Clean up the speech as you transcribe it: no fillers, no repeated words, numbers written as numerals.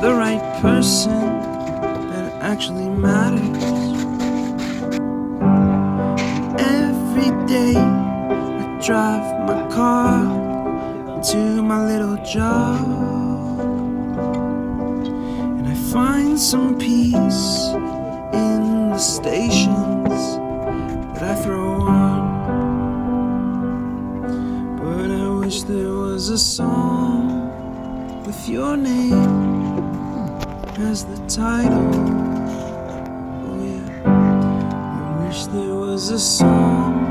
the right person that actually matters. Every day I drive my car to my little job, and I find some peace in the stations that I throw on. But I wish there was a song with your name as the title. Oh yeah, I wish there was a song